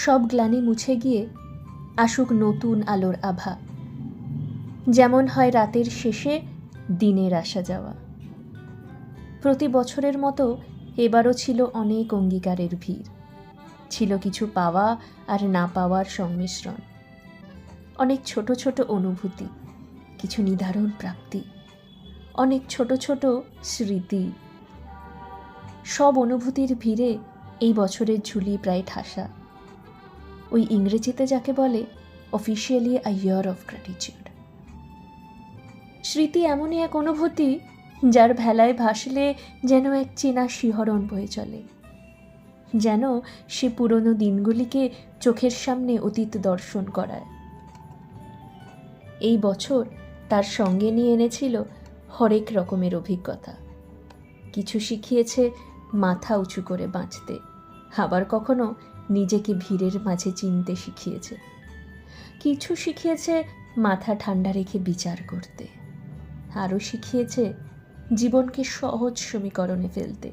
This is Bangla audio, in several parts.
সব গ্লানি মুছে গিয়ে আসুক নতুন আলোর আভা, যেমন হয় রাতের শেষে দিনের আসা যাওয়া। প্রতি বছরের মতো এবারও ছিল অনেক অঙ্গীকারের ভিড়, ছিল কিছু পাওয়া আর না পাওয়ার সংমিশ্রণ, অনেক ছোট ছোট অনুভূতি, কিছু নির্ধারণ প্রাপ্তি, অনেক ছোট ছোট স্মৃতি। সব অনুভূতির ভিড়ে এই বছরের ঝুলি প্রায় ঠাসা, ওই ইংরেজিতে যাকে বলে officially a year of gratitude. স্মৃতি এমনই এক অনুভূতি যার ভেলায় ভাসলে যেন এক চেনা শিহরণ বয়ে চলে, যেন সে পুরনো দিনগুলিকে চোখের সামনে অতীত দর্শন করায়। এই বছর তার সঙ্গে নিয়ে এনেছিল হরেক রকমের অভিজ্ঞতা। কিছু শিখিয়েছে মাথা উঁচু করে বাঁচতে, আবার কখনো নিজেকে ভিড়ের মাঝে চিনতে শিখিয়েছে। কিছু শিখিয়েছে মাথা ঠান্ডা রেখে বিচার করতে, আরও শিখিয়েছে জীবনকে সহজ সমীকরণে ফেলতে,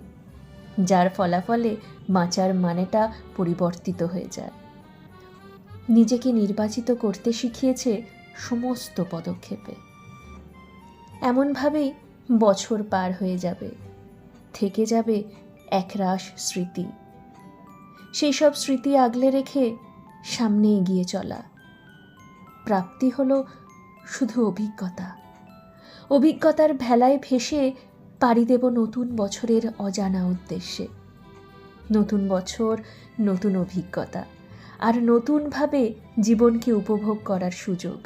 যার ফলাফলে বাঁচার মানেটা পরিবর্তিত হয়ে যায়। নিজেকে নির্বাচিত করতে শিখিয়েছে সমস্ত পদক্ষেপে। এমনভাবেই বছর পার হয়ে যাবে, থেকে যাবে একরাশ স্মৃতি। সেই সব স্মৃতি আগলে রেখে সামনে এগিয়ে চলা। প্রাপ্তি হলো শুধু অভিজ্ঞতা, অভিজ্ঞতার ভেলায় ভেসে পাড়ি দেব নতুন বছরের অজানা উদ্দেশ্যে। নতুন বছর, নতুন অভিজ্ঞতা, আর নতুনভাবে জীবনকে উপভোগ করার সুযোগ।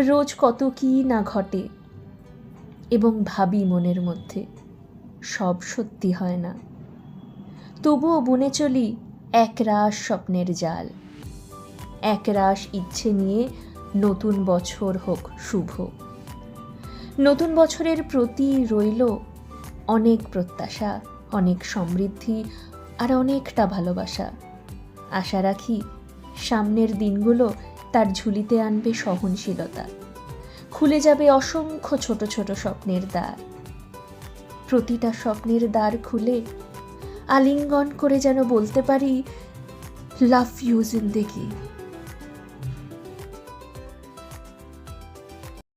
রোজ কত কি না ঘটে, এবং ভাবি মনের মধ্যে সব সত্যি হয় না, তবুও বুনে চলি একরাশ স্বপ্নের জাল, একরাশ ইচ্ছে নিয়ে নতুন বছর হোক শুভ। নতুন বছরের প্রতি রইল অনেক প্রত্যাশা, অনেক সমৃদ্ধি আর অনেকটা ভালোবাসা। আশা রাখি সামনের দিনগুলো তার ঝুলিতে আনবে সহনশীলতা, খুলে যাবে অসংখ্য ছোট ছোট স্বপ্নের দ্বার। প্রতিটা স্বপ্নের দ্বার খুলে আলিঙ্গন করে যেন বলতে পারি, লাভ ইউ জিন্দেগি।